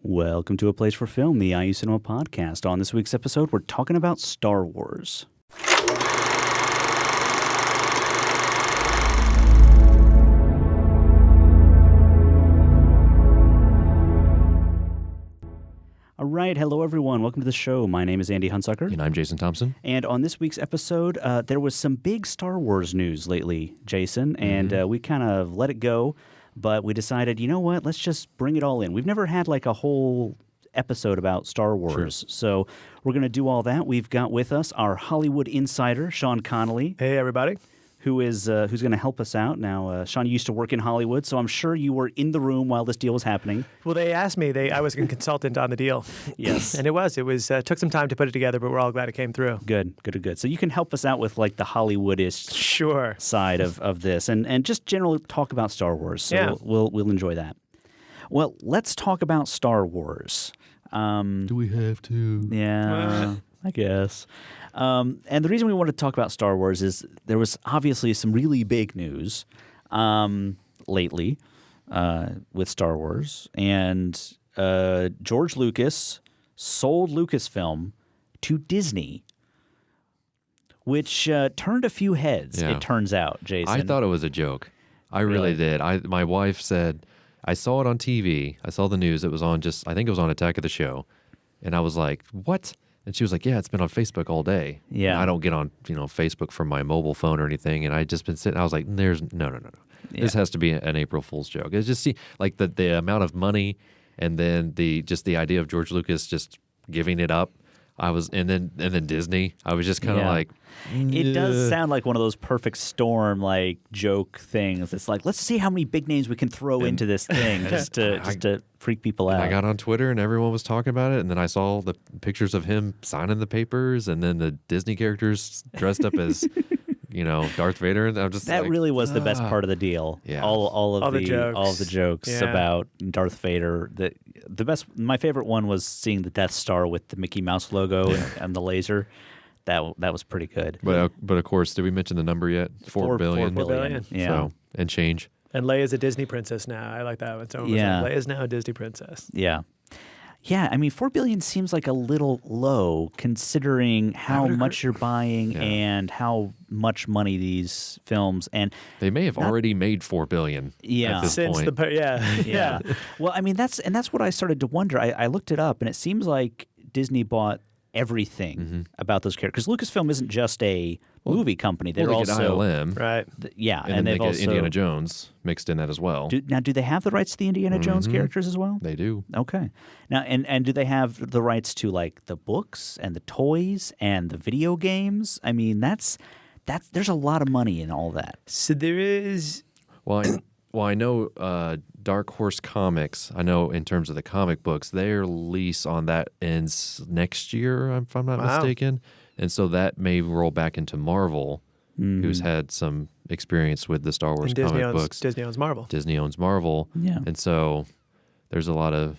Welcome to A Place for Film, the IU Cinema podcast. On this week's episode, we're talking about Star Wars. All right, hello everyone. Welcome to the show. My name is Andy Hunsucker. And I'm Jason Thompson. And on this week's episode, there was some big Star Wars news lately, Jason, and we kind of let it go, but we decided, you know what, let's just bring it all in. We've never had like a whole episode about Star Wars, so we're going to do all that. We've got with us our Hollywood insider, Sean Connolly. Hey, everybody. Who's going to help us out. Now, Sean, you used to work in Hollywood, so I'm sure you were in the room while this deal was happening. Well, they asked me. I was a consultant on the deal. Yes. And it took some time to put it together, but we're all glad it came through. Good. So you can help us out with like the Hollywoodish side of this and just generally talk about Star Wars. So we'll enjoy that. Well, let's talk about Star Wars. Do we have to? Yeah, I guess. And the reason we wanted to talk about Star Wars is there was obviously some really big news lately with Star Wars. And George Lucas sold LucasFilm to Disney, which turned a few heads, it turns out, Jason. I thought it was a joke. I really did. My wife said, I saw it on TV. I saw the news. It was on I think it was on Attack of the Show. And I was like, what? And she was like, yeah, it's been on Facebook all day. Yeah. And I don't get on, Facebook from my mobile phone or anything. And I just been sitting, I was like, no. Yeah. This has to be an April Fool's joke. It's just like the amount of money and then the idea of George Lucas just giving it up. And then Disney. I was just kind of like, it does sound like one of those perfect storm like joke things. It's like, let's see how many big names we can throw into this thing just to freak people out. I got on Twitter and everyone was talking about it, and then I saw the pictures of him signing the papers, and then the Disney characters dressed up as Darth Vader. And I'm just that really was the best part of the deal. Yeah. All of the jokes Yeah. about Darth Vader. My favorite one was seeing the Death Star with the Mickey Mouse logo and the laser. That was pretty good. But of course, did we mention the number yet? 4 billion. 4 billion. Yeah. So, and change. And Leia's a Disney princess now. I like that one. So Leia's now a Disney princess. Yeah. Yeah, I mean, 4 billion seems like a little low considering how much you're buying and how much money these films and they may have already made 4 billion. Yeah, at this since point. yeah. Well, I mean, that's what I started to wonder. I looked it up, and it seems like Disney bought everything about those characters. Because Lucasfilm isn't just a movie company; they're they also get ILM, Right. And they've they also get Indiana Jones mixed in that as well. Do they have the rights to the Indiana Jones characters as well? They do. Okay. Now, and do they have the rights to like the books and the toys and the video games? I mean, that's there's a lot of money in all that. So there is. Well, I know Dark Horse Comics, I know in terms of the comic books, their lease on that ends next year, if I'm not mistaken. And so that may roll back into Marvel, who's had some experience with the Star Wars comic books. Disney owns Marvel. Disney owns Marvel. Yeah. And so there is a lot of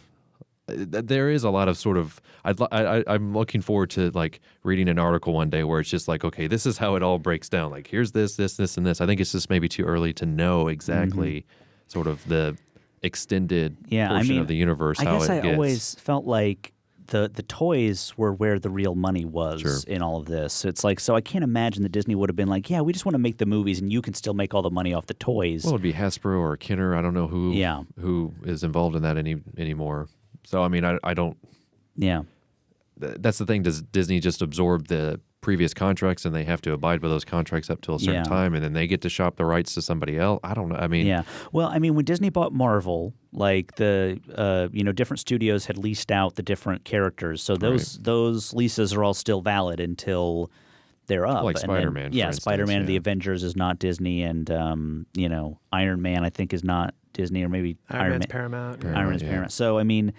sort of I'm looking forward to like reading an article one day where it's just like, okay, this is how it all breaks down. Like here's this, and this. I think it's just maybe too early to know exactly sort of the extended portion of the universe. I guess I always felt like the toys were where the real money was in all of this. It's like, so I can't imagine that Disney would have been like, yeah, we just want to make the movies and you can still make all the money off the toys. Well, it'd be Hasbro or Kenner. I don't know who is involved in that anymore. So, I mean, I don't... Yeah. That's the thing. Does Disney just absorb the previous contracts and they have to abide by those contracts up till a certain time and then they get to shop the rights to somebody else? I don't know. I mean... Yeah. Well, I mean, when Disney bought Marvel, like the, different studios had leased out the different characters. So those leases are all still valid until they're up. Like Spider-Man, for instance, Spider-Man and the Avengers is not Disney and, Iron Man, I think, is not Disney or maybe Iron Man's Paramount. Iron Man's Paramount. So, I mean...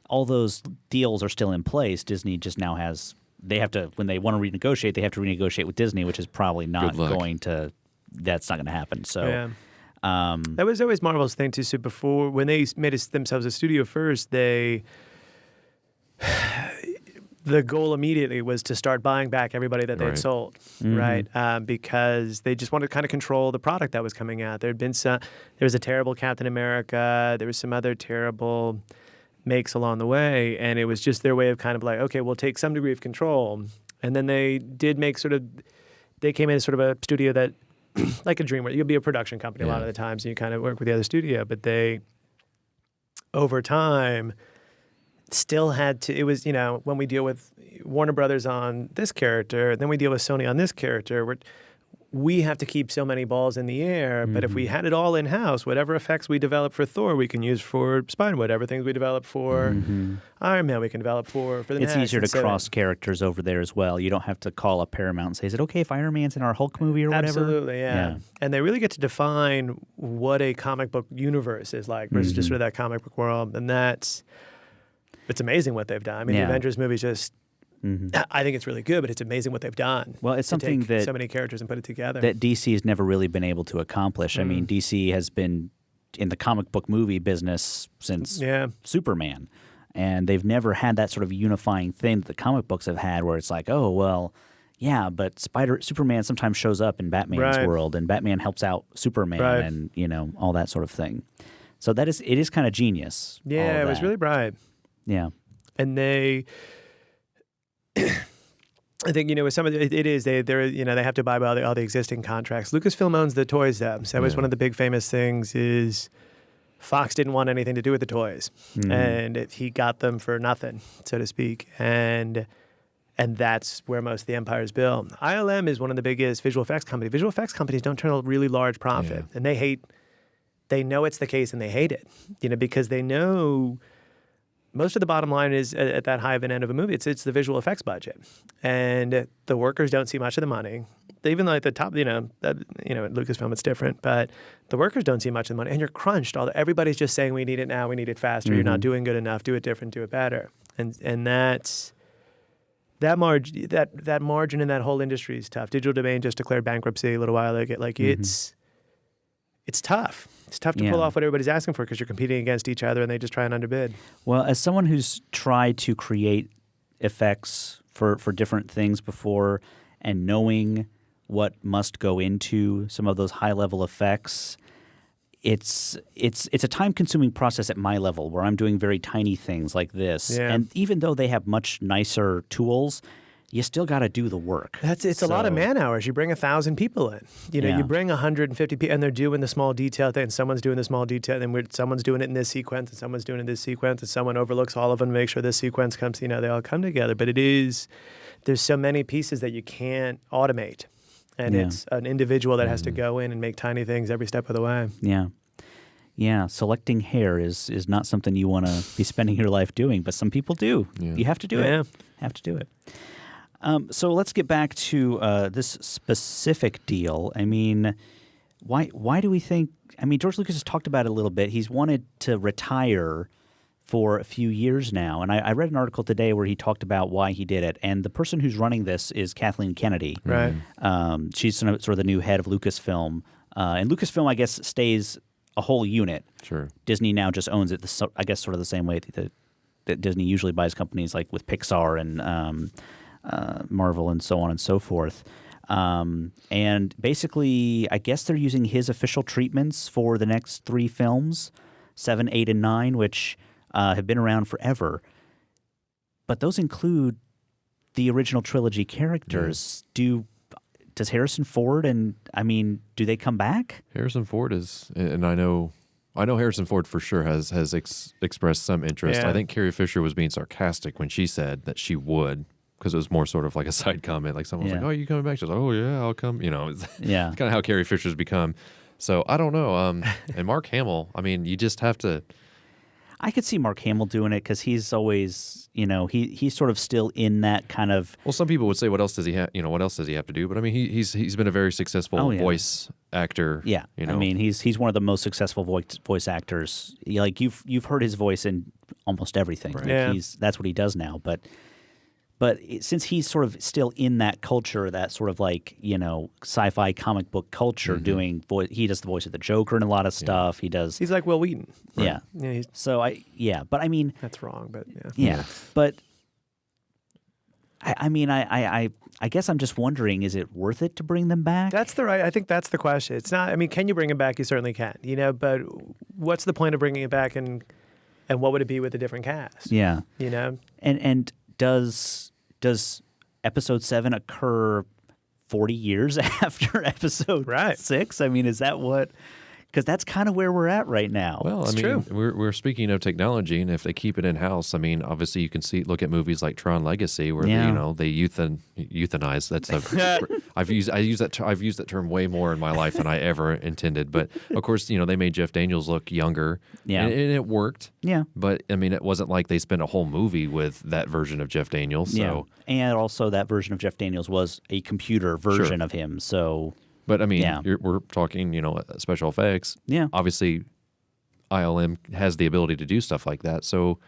all those deals are still in place. Disney just now has they have to when they want to renegotiate, they have to renegotiate with Disney, which is probably not going to. That's not going to happen. So that was always Marvel's thing too. So before when they made themselves a studio first, the goal immediately was to start buying back everybody that they had sold, right? Because they just wanted to kind of control the product that was coming out. There was a terrible Captain America. There was some other terrible makes along the way, and it was just their way of kind of like, okay, we'll take some degree of control. And then they did make they came in as sort of a studio that, like a DreamWorks, you'll be a production company a lot of the times, and you kind of work with the other studio, but they, over time, still had to, it was, when we deal with Warner Brothers on this character, then we deal with Sony on this character, we have to keep so many balls in the air, but if we had it all in-house, whatever effects we develop for Thor, we can use for Spider-Man, whatever things we develop for Iron Man, we can develop for the next. It's easier to cross characters over there as well. You don't have to call up Paramount and say, is it okay if Iron Man's in our Hulk movie or whatever? Absolutely, yeah. And they really get to define what a comic book universe is like versus just sort of that comic book world, and it's amazing what they've done. I mean, the Avengers movie just... I think it's really good, but it's amazing what they've done. Well, it's something that so many characters and put it together that DC has never really been able to accomplish. I mean, DC has been in the comic book movie business since Superman, and they've never had that sort of unifying thing that the comic books have had, where it's like, oh well, yeah, but Superman sometimes shows up in Batman's world, and Batman helps out Superman, and all that sort of thing. So it is kind of genius. Yeah, it was really bright. Yeah, and they. I think with some of it is they have to abide by all the existing contracts. Lucasfilm owns the toys though, so that was one of the big famous things. Is Fox didn't want anything to do with the toys, and he got them for nothing, so to speak, and that's where most of the empire is built. ILM is one of the biggest visual effects companies. Visual effects companies don't turn a really large profit, and they know it's the case, and they hate it, because they know. Most of the bottom line is at that high of an end of a movie. It's the visual effects budget, and the workers don't see much of the money. Even though at the top, at Lucasfilm it's different, but the workers don't see much of the money, and you're crunched. Everybody's just saying we need it now, we need it faster. You're not doing good enough. Do it different. Do it better. And that's that margin. That margin in that whole industry is tough. Digital Domain just declared bankruptcy a little while ago. It's tough. It's tough to pull off what everybody's asking for because you're competing against each other and they just try and underbid. Well, as someone who's tried to create effects for different things before and knowing what must go into some of those high-level effects, it's a time-consuming process at my level where I'm doing very tiny things like this. Yeah. And even though they have much nicer tools, you still got to do the work. It's a lot of man hours. You bring 1,000 people in. You bring 150 people, and they're doing the small detail thing. And someone's doing the small detail, and someone's doing it in this sequence, and someone's doing it in this sequence, and someone overlooks all of them to make sure this sequence comes. They all come together. But there's so many pieces that you can't automate, and it's an individual that has to go in and make tiny things every step of the way. Yeah. Yeah, selecting hair is not something you want to be spending your life doing, but some people do. Yeah. You have to do it. Have to do it. So let's get back to this specific deal. I mean, why do we think – I mean, George Lucas has talked about it a little bit. He's wanted to retire for a few years now. And I read an article today where he talked about why he did it. And the person who's running this is Kathleen Kennedy. Right. She's sort of the new head of Lucasfilm. And Lucasfilm, I guess, stays a whole unit. Sure. Disney now just owns it, I guess, sort of the same way that Disney usually buys companies like with Pixar and Marvel and so on and so forth. And basically, I guess they're using his official treatments for the next 3 films, 7, 8, and 9, which have been around forever. But those include the original trilogy characters. Does Harrison Ford do they come back? Harrison Ford is, and I know Harrison Ford for sure has expressed some interest. Yeah. I think Carrie Fisher was being sarcastic when she said that she would, because it was more sort of like a side comment. Like someone was like, "Oh, are you coming back?" She's like, "Oh yeah, I'll come." It's kind of how Carrie Fisher's become. So I don't know. And Mark Hamill, I mean, you just have to. I could see Mark Hamill doing it because he's always, he's sort of still in that kind of. Well, some people would say, "What else does he have? What else does he have to do?" But I mean, he's been a very successful voice actor. Yeah, I mean, he's one of the most successful voice actors. Like you've heard his voice in almost everything. Right. Like that's what he does now. But since he's sort of still in that culture, that sort of like, sci-fi comic book culture, doing he does the voice of the Joker and a lot of stuff. He does. He's like Will Wheaton. Right? Yeah. But I mean. That's wrong, but yeah. Yeah. But I guess I'm just wondering, is it worth it to bring them back? I think that's the question. It's not, can you bring him back? You certainly can, but what's the point of bringing it back and and what would it be with a different cast? Yeah. You know? And does episode 7 occur 40 years after episode Right. 6? I mean, is that what? Because that's kind of where we're at right now. Well, It's I mean, true. we're speaking of technology, and if they keep it in house, I mean, obviously you can look at movies like Tron Legacy, where Yeah. they euthanize. That's I've used that term way more in my life than I ever intended. But of course, they made Jeff Daniels look younger, Yeah. and it worked. Yeah. But I mean, it wasn't like they spent a whole movie with that version of Jeff Daniels. Yeah. So, And also that version of Jeff Daniels was a computer version of him. So but I mean, Yeah. we're talking, special effects. yeah. Obviously, ILM has the ability to do stuff like that. So,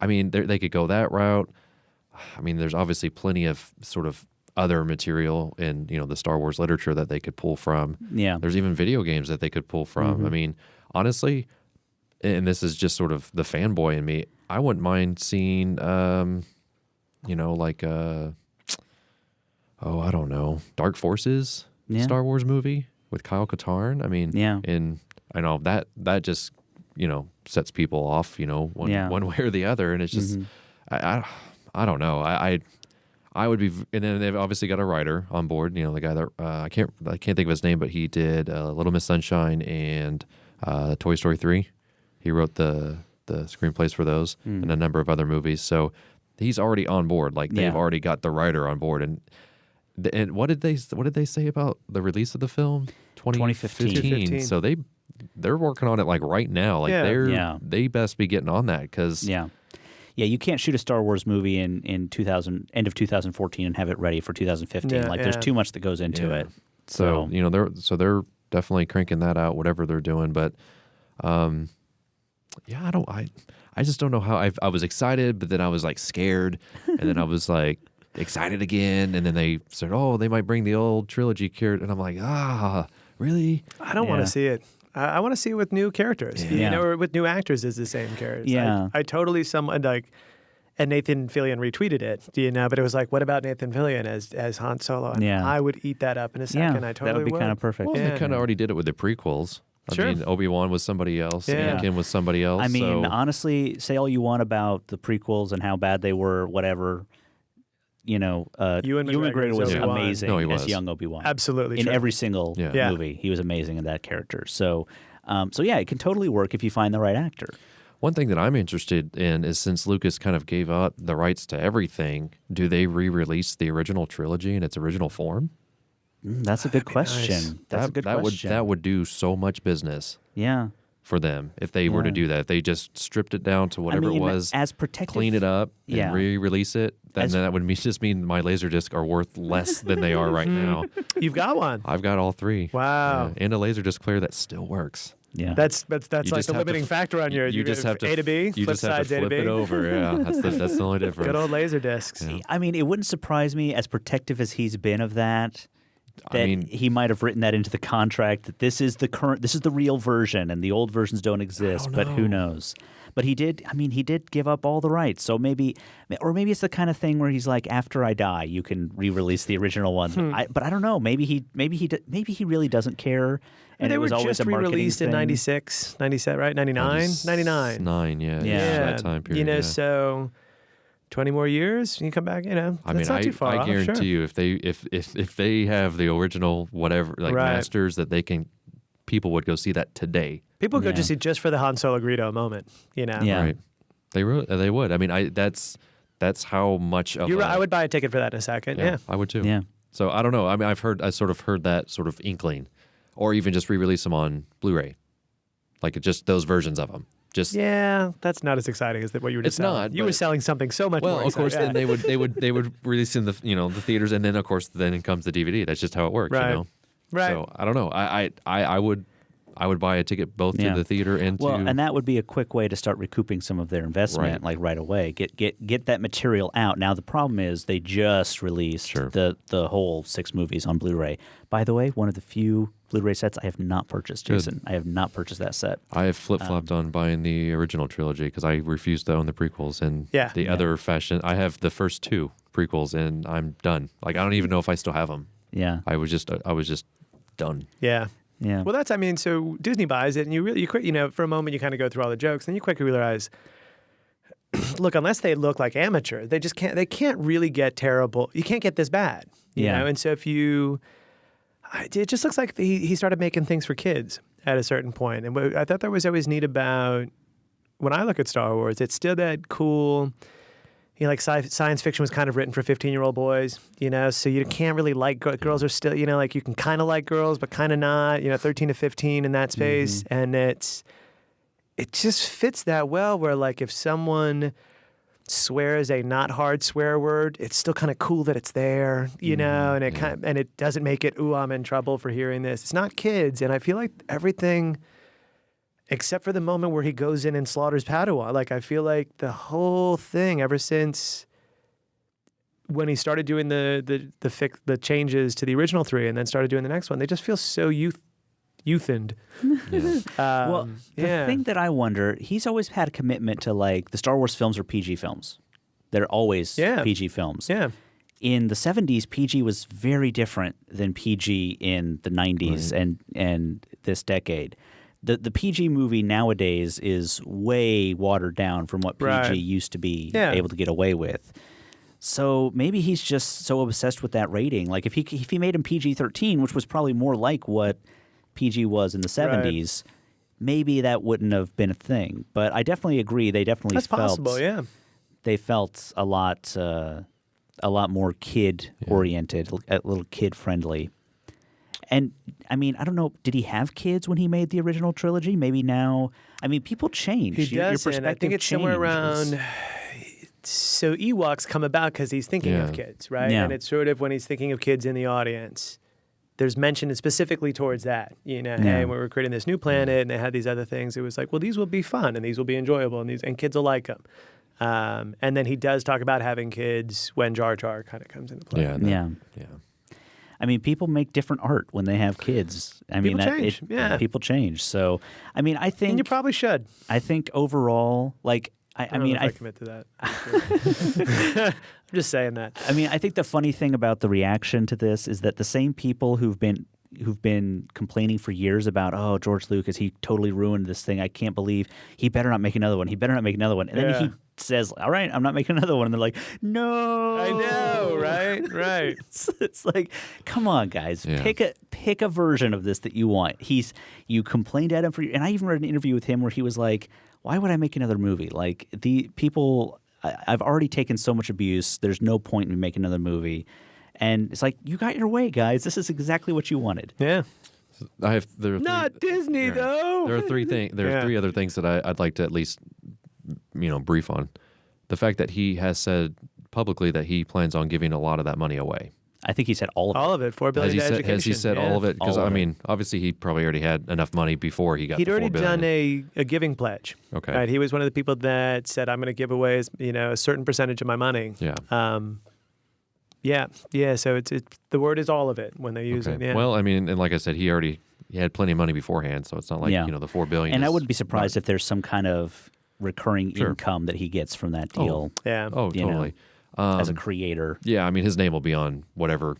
I mean, they could go that route. I mean, there's obviously plenty of sort of other material in, the Star Wars literature that they could pull from. Yeah. There's even video games that they could pull from. I mean, honestly, and this is just sort of the fanboy in me, I wouldn't mind seeing, like, I don't know, Dark Forces Yeah. Star Wars movie with Kyle Katarn. I mean, Yeah. and I know that just, sets people off, one way or the other. And it's just, I don't know. I would be, and then they've obviously got a writer on board. The guy that I can't think of his name, but he did Little Miss Sunshine and Toy Story 3. He wrote the screenplays for those and a number of other movies. So he's already on board. Like they've Yeah. already got the writer on board. And what did they say about the release of the film? 2015. So they're working on it like right now. Like Yeah. Yeah. they best be getting on that because Yeah. Yeah, you can't shoot a Star Wars movie in end of 2014 and have it ready for 2015. Yeah, like there's yeah. too much that goes into Yeah. it. So they're definitely cranking that out, whatever they're doing. But I just don't know how I was excited, but then I was like scared, and then I was like excited again, and then they said, oh, they might bring the old trilogy character, and I'm like, really? I don't want Yeah. to see it. I want to see it with new characters. Yeah. Or with new actors as the same characters. Yeah. I totally and Nathan Fillion retweeted it, but it was like, what about Nathan Fillion as Han Solo? And Yeah. I would eat that up in a second. I totally that would be kind of perfect. Well, Yeah. they kind of already did it with the prequels. Sure. I mean, Obi-Wan was somebody else, Yeah. Anakin was somebody else. I mean, so, honestly, say all you want about the prequels and how bad they were, whatever. Ewan McGregor was Obi-Wan. amazing No, he as was. young Obi-Wan. Absolutely in true. every single Yeah. Yeah. movie, he was amazing in that character. So yeah, it can totally work if you find the right actor. one thing that I'm interested in is since Lucas kind of gave up the rights to everything, do they re-release the original trilogy in its original form? That's a good question. nice. That's a good question. That would do so much business Yeah. for them if they were to Yeah. do that. If they just stripped it down to whatever I mean, it was, as protective, clean it up, and Yeah. re-release it, then As- that would just mean my Laserdisc are worth less than they are right now. You've got one. I've got all three. Wow. Yeah, and a Laserdisc player that still works. Yeah. That's You like just the have to limiting f- factor on your You just have to A to B, You flip just have to sides A to flip B. it over. Yeah, that's the only difference. Good old laser discs. Yeah. I mean, it wouldn't surprise me, as protective as he's been of that, I mean- he might have written that into the contract that this is the real version and the old versions don't exist. don't But who know. knows? But he did give up all the rights. So maybe it's the kind of thing where he's like, after I die, you can re-release the original ones. But I don't know. Maybe he really doesn't care. And they it was were always just a marketing re-released in thing. 96, 97, right? 99? 99. 9, yeah. Yeah. That time period. yeah. So 20 more years, you come back, I mean, that's not too far I off, guarantee sure. you, if they have the original whatever Right. masters that people would go see that today. People go Yeah. to see just for the Han Solo Greedo moment, Yeah. Right? They would. I mean, that's how much of You're a, right. I would buy a ticket for that in a second. Yeah. I would too. Yeah. So I don't know. I mean, I sort of heard that sort of inkling, or even just re-release them on Blu-ray, like just those versions of them. Just Yeah, that's not as exciting as what you were just It's selling. not, You were but- selling something so much well, more of course, exciting. then they would release in the the theaters, and then of course then comes the DVD. That's just how it works, Right. you know. Right. So I don't know. I would buy a ticket both Yeah. to the theater and Well, to. and that would be a quick way to start recouping some of their investment, Right. right away. Get that material out. Now the problem is they just released Sure. the whole 6 movies on Blu-ray. By the way, one of the few Blu-ray sets I have not purchased, Good. Jason. I have not purchased that set. I have flip-flopped on buying the original trilogy because I refused to own the prequels and Yeah. the other fashion. I have the first 2 prequels and I'm done. Like I don't even know if I still have them. Yeah, I was just done. Yeah. yeah, Well, so Disney buys it, and you for a moment you kind of go through all the jokes, and you quickly realize look, unless they look like amateur, they can't really get terrible. You can't get this bad, you know? And so it just looks like he started making things for kids at a certain point. And what I thought that was always neat about, when I look at Star Wars, it's still that cool, you know, like science fiction was kind of written for 15-year-old boys, you know, so you can't really like girls are still, you know, like you can kind of like girls, but kind of not, you know, 13 to 15 in that space. And it just fits that well where like if someone swears a not hard swear word, it's still kind of cool that it's there, you know, and it doesn't make it, ooh, I'm in trouble for hearing this. It's not kids. And I feel like everything, except for the moment where he goes in and slaughters Padawan, like I feel like the whole thing ever since when he started doing the changes to the original 3 and then started doing the next one, they just feel so youthened. Well, the thing that I wonder, he's always had a commitment to like the Star Wars films are PG films. They're always PG films. Yeah. In the 70s, PG was very different than PG in the 90s and this decade. The PG movie nowadays is way watered down from what PG used to be able to get away with. So maybe he's just so obsessed with that rating. Like if he made him PG-13, which was probably more like what PG was in the 70s, maybe that wouldn't have been a thing. But I definitely agree. They definitely That's possible, yeah. They felt a lot more kid-oriented, a little kid-friendly. And, I mean, I don't know, did he have kids when he made the original trilogy? Maybe now, I mean, people change. He does, and I think it's somewhere around, so Ewoks come about because he's thinking of kids, right? Yeah. And it's sort of when he's thinking of kids in the audience, there's mention specifically towards that, you know, hey, when we're creating this new planet and they had these other things, it was like, well, these will be fun and these will be enjoyable and kids will like them. And then he does talk about having kids when Jar Jar kind of comes into play. Yeah. I mean, people make different art when they have kids. I mean, people change. So, I mean, I think... And you probably should. I think overall, like... I mean, I commit to that. I'm just saying that. I mean, I think the funny thing about the reaction to this is that the same people who've been complaining for years about, oh, George Lucas, he totally ruined this thing. I can't believe he better not make another one. He better not make another one. And then he says, all right, I'm not making another one. And they're like, no. I know, right. It's like, come on, guys. Yeah. Pick a version of this that you want. You complained at him and I even read an interview with him where he was like, why would I make another movie? Like, the people, I've already taken so much abuse. There's no point in me making another movie. And it's like, you got your way, guys. This is exactly what you wanted. Yeah. Not Disney, though. There are three other things that I'd like to at least, brief on. The fact that he has said publicly that he plans on giving a lot of that money away. I think he said all of it. All of it, $4 billion to education. Has he said all of it? Because, I mean, obviously he probably already had enough money before he got the $4 billion. He'd already done a giving pledge. Okay. Right? He was one of the people that said, I'm going to give away a certain percentage of my money. Yeah. So it's the word is all of it when they use it. Yeah. Well, I mean, and like I said, he had plenty of money beforehand, so it's not like, the $4 billion. And I wouldn't be surprised if there's some kind of recurring income that he gets from that deal. Oh, totally. As a creator. Yeah, I mean, his name will be on whatever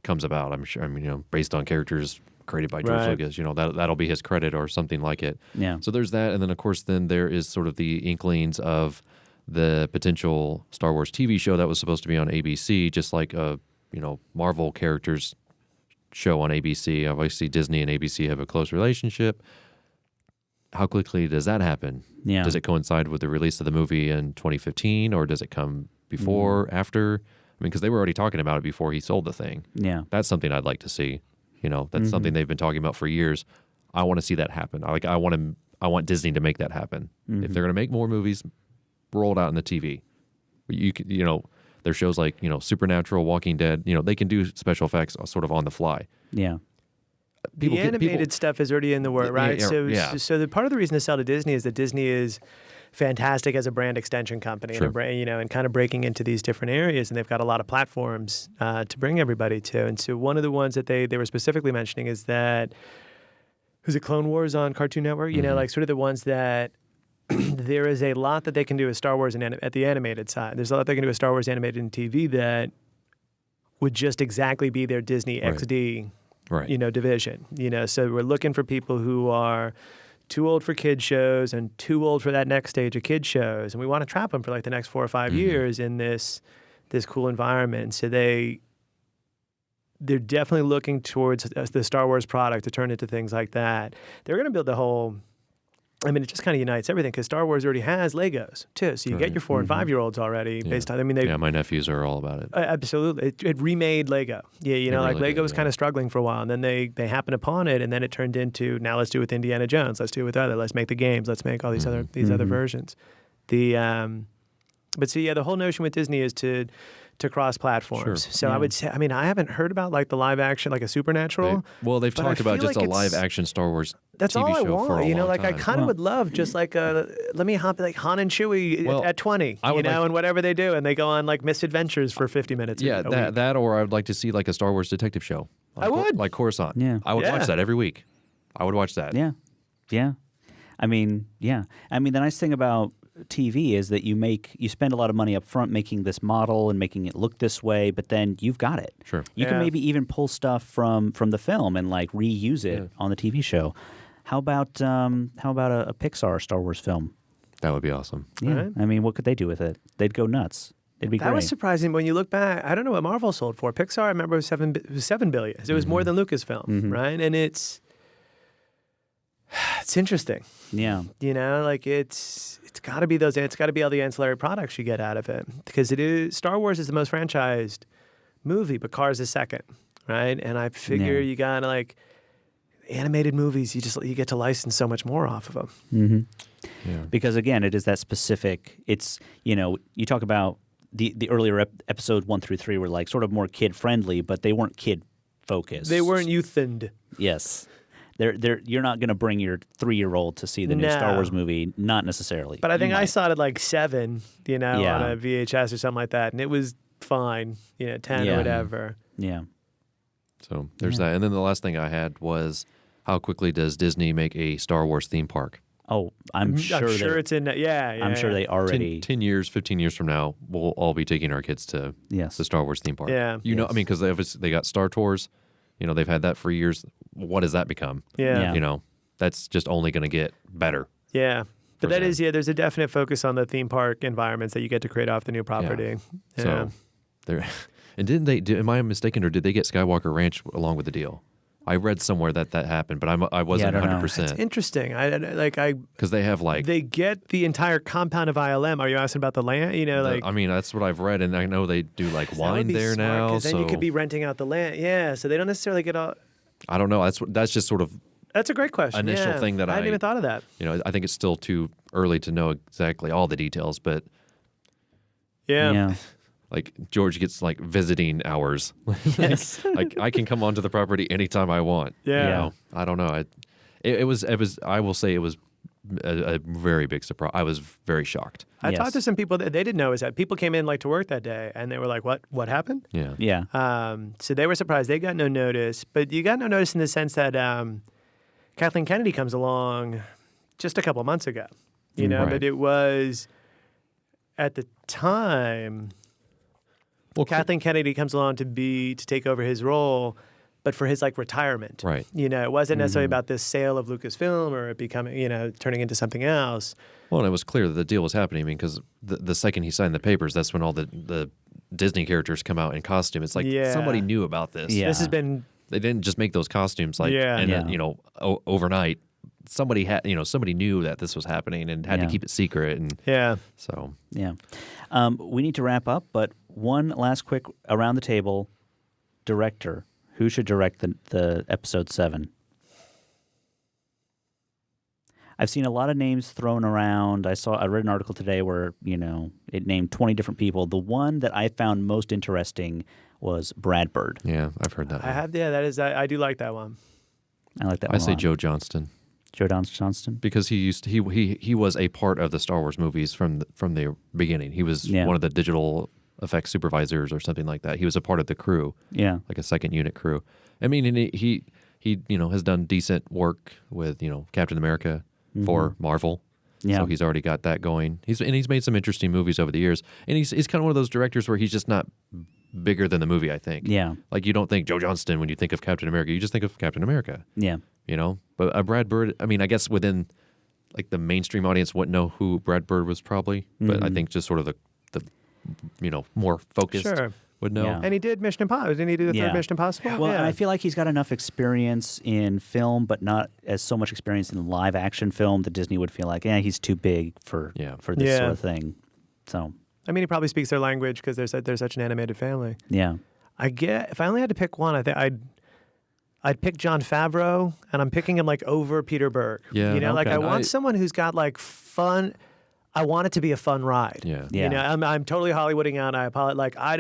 comes about, I'm sure. I mean, based on characters created by George Lucas, that'll be his credit or something like it. Yeah. So there's that, and then of course, there is sort of the inklings of the potential Star Wars TV show that was supposed to be on ABC, just like a Marvel characters show on ABC. Obviously, Disney and ABC have a close relationship. How quickly does that happen? Yeah. Does it coincide with the release of the movie in 2015, or does it come before, after? I mean, because they were already talking about it before he sold the thing. Yeah. That's something I'd like to see. That's something they've been talking about for years. I want to see that happen. I want Disney to make that happen. If they're going to make more movies, roll it out on the TV. There's shows like, Supernatural, Walking Dead, they can do special effects sort of on the fly. Yeah. The animated stuff is already in the works, right? So the part of the reason to sell to Disney is that Disney is fantastic as a brand extension company, and kind of breaking into these different areas, and they've got a lot of platforms to bring everybody to. And so one of the ones that they were specifically mentioning is that, who's it, Clone Wars on Cartoon Network? Like sort of the ones that there is a lot that they can do with Star Wars at the animated side. There's a lot they can do with Star Wars animated in TV that would just exactly be their Disney XD division. So we're looking for people who are too old for kid shows and too old for that next stage of kid shows, and we want to trap them for like the next 4 or 5 years in this cool environment. So they're definitely looking towards the Star Wars product to turn into things like that. They're going to build the whole. I mean, it just kind of unites everything because Star Wars already has Legos too. So you get your 4 and 5-year-olds already based on. I mean, my nephews are all about it. Absolutely, it remade Lego. Yeah, you know, like really Lego was did, kind of struggling for a while, and then they happened upon it, and then it turned into now let's do it with Indiana Jones, let's do it with other, let's make the games, let's make all these other versions. But so yeah, the whole notion with Disney is to cross platforms. Sure. So I would say, I mean, I haven't heard about like the live action, like a Supernatural. They've talked about just like a live action Star Wars that's TV all I show want. for a You know, long like I time. kind of would love just like let me hop like Han and Chewie at 20, and whatever they do, and they go on like misadventures for 50 minutes. Yeah, a week. that or I would like to see like a Star Wars detective show. I would. Like Coruscant. Yeah. I would watch that every week. I would watch that. Yeah. I mean, the nice thing about TV is that you spend a lot of money up front making this model and making it look this way, but then you've got it. Sure. You can maybe even pull stuff from the film and like reuse it on the TV show. How about a Pixar Star Wars film? That would be awesome. Yeah. Right. I mean, what could they do with it? They'd go nuts. It'd be That great. was surprising when you look back. I don't know what Marvel sold for. Pixar, I remember, was $7 billion. It was more than Lucasfilm, right? And it's interesting. Yeah. You know, like it's got to be those. It's got to be all the ancillary products you get out of it because it is Star Wars is the most franchised movie, but Cars is second, right? And I figure you got like animated movies. You get to license so much more off of them. Mm-hmm. Yeah. Because again, it is that specific. It's you talk about the earlier episode 1 through 3 were like sort of more kid friendly, but they weren't kid focused. They weren't youthened. Yes. You're not going to bring your 3-year-old to see the new Star Wars movie, not necessarily. But I think I saw it at like 7, on a VHS or something like that, and it was fine, 10 or whatever. Yeah. So there's that. And then the last thing I had was how quickly does Disney make a Star Wars theme park? Oh, I'm sure it's in. I'm sure they already 10 years, 15 years from now, we'll all be taking our kids to the Star Wars theme park. Yeah. Because they got Star Tours. They've had that for years. What does that become? Yeah. That's just only going to get better. Yeah. But that them. is, there's a definite focus on the theme park environments that you get to create off the new property. Yeah. So there, and didn't they? Am I mistaken, or did they get Skywalker Ranch along with the deal? I read somewhere that happened, but I wasn't I don't know. 100%. It's interesting. Because they have they get the entire compound of ILM. Are you asking about the land? that's what I've read, and I know they do like that wine would be there smart, now. 'cause then you could be renting out the land. Yeah, so they don't necessarily get all. I don't know. That's just sort of That's a great question. initial thing that I hadn't even thought of that. I think it's still too early to know exactly all the details, but Yeah. like George gets like visiting hours. Yes. Like I can come onto the property anytime I want. Yeah. I don't know. It was. I will say it was a very big surprise. I was very shocked. I Yes. talked to some people that they didn't know is that people came in like to work that day and they were like, what happened? Yeah. Yeah. So they were surprised. They got no notice, but you got no notice in the sense that Kathleen Kennedy comes along just a couple of months ago, Right. but it was at the time Well, Kathleen Kennedy comes along to take over his role, but for his like retirement. Right. It wasn't necessarily about this sale of Lucasfilm or it becoming, turning into something else. Well, and it was clear that the deal was happening. I mean, because the second he signed the papers, that's when all the Disney characters come out in costume. It's like somebody knew about this. Yeah. This has been They didn't just make those costumes like overnight. Somebody had somebody knew that this was happening and had to keep it secret, and so Yeah. We need to wrap up, but one last quick around the table. Director. Who should direct the episode 7? I've seen a lot of names thrown around. I read an article today where, it named 20 different people. The one that I found most interesting was Brad Bird. yeah, I've heard that. I have that is I do like that one. I like that I one. say a lot. Joe Johnston Joe Johnston. because he was a part of the Star Wars movies from the beginning. He was one of the digital effects supervisors or something like that. He was a part of the crew. Yeah. Like a second unit crew. I mean, and he has done decent work with Captain America for Marvel. Yeah. So he's already got that going. He's made some interesting movies over the years. And he's kind of one of those directors where he's just not bigger than the movie, I think. Yeah. Like you don't think Joe Johnston when you think of Captain America. You just think of Captain America. Yeah. you know. But Brad Bird, I mean, I guess within like the mainstream audience wouldn't know who Brad Bird was probably, but I think just sort of the more focused Sure. would know. Yeah. And he did Mission Impossible. Didn't he do the Yeah. third Mission Impossible? Well, yeah. and I feel like he's got enough experience in film, but not as so much experience in live action film that Disney would feel like, he's too big for this Yeah. sort of thing. So, I mean, he probably speaks their language because they're such an animated family. yeah. If I only had to pick one, I think I'd pick Jon Favreau, and I'm picking him like over Peter Berg. Yeah, you know, like okay. I want someone who's got like fun. I want it to be a fun ride. Yeah. Yeah. You know, I'm totally Hollywooding out. I apologize. Like I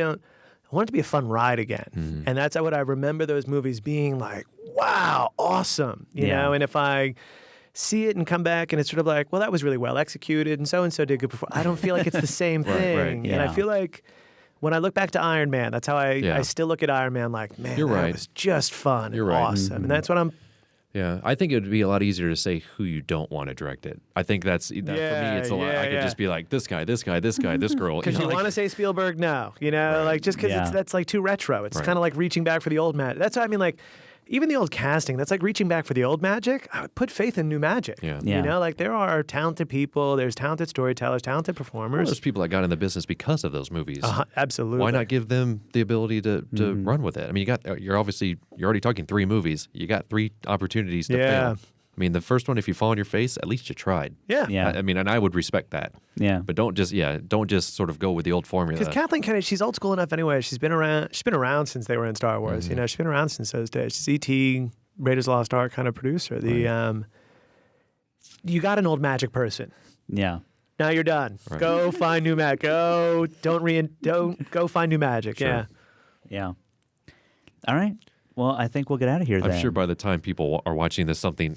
want it to be a fun ride again, and that's what I remember those movies being like. Wow, awesome. You Yeah. know, and if I see it and come back and it's sort of like, well, that was really well executed, and so did good performance. I don't feel like it's the same thing, right. and Yeah. I feel like. When I look back to Iron Man, that's how I still look at Iron Man like, man, You're that right. was just fun You're and right. awesome. And that's what I'm Yeah, I think it would be a lot easier to say who you don't want to direct it. I think that for me, it's a lot. I could just be like this guy, this guy, this guy, this girl. because you want to say Spielberg now, you know, like just because Yeah. that's like too retro. It's kind of like reaching back for the old magic. That's what I mean, like even the old casting, that's like reaching back for the old magic. I would put faith in new magic. Yeah. Yeah. You know, like there are talented people, there's talented storytellers, talented performers. There's people that got in the business because of those movies. Absolutely. Why not give them the ability to run with it? I mean, you're already talking 3 movies. You got 3 opportunities to Yeah. fail. I mean, the first one, if you fall on your face, at least you tried. Yeah. Yeah. I mean, and I would respect that. Yeah. But don't just sort of go with the old formula. Because Kathleen Kennedy, she's old school enough anyway. She's been around since they were in Star Wars. You know, she's been around since those days. She's E.T., Raiders of the Lost Ark kind of producer. You got an old magic person. Yeah. Now you're done. Right. Go find new magic. Don't go find new magic. Sure. Yeah. Yeah. All right. Well, I think we'll get out of here then. I'm sure by the time people are watching this, something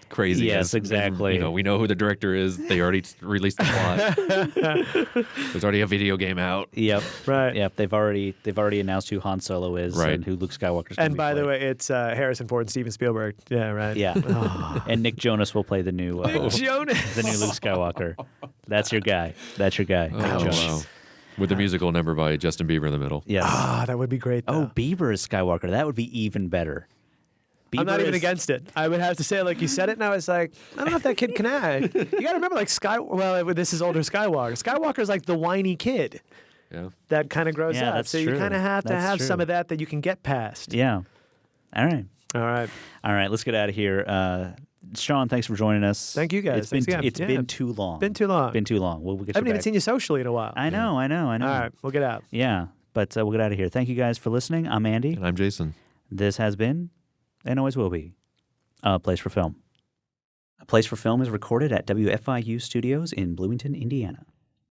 crazy. Yes, has- exactly. We know who the director is. They already released the plot. There's already a video game out. Yep. Right. Yep. They've already announced who Han Solo is Right. and who Luke Skywalker's. And by the way, it's Harrison Ford and Steven Spielberg. Yeah, right. Yeah. And Nick Jonas will play the new Jonas. the new Luke Skywalker. That's your guy. That's your guy. Nick Oh, Jonas. wow. With the musical number by Justin Bieber in the middle. Yes. Ah, that would be great. Oh, Though. Bieber is Skywalker. That would be even better. I'm not Bieber even is- against it. I would have to say, like you said it, and I was like, I don't know if that kid can act. You got to remember, like this is older Skywalker. Skywalker's like the whiny kid Yeah. that kind of grows Yeah, up. that's So you true. kind of have to That's have true. some of that you can get past. Yeah. All right. All right. All right. Let's get out of here. Sean, thanks for joining us. Thank you, guys. It's been Thanks again. it's Yeah. been too long. Been too long. Been too long. We'll get I you haven't even back. seen you socially in a while. I know. All right, we'll get out. Yeah. But we'll get out of here. Thank you guys for listening. I'm Andy. And I'm Jason. This has been, and always will be, A Place for Film. A Place for Film is recorded at WFIU Studios in Bloomington, Indiana.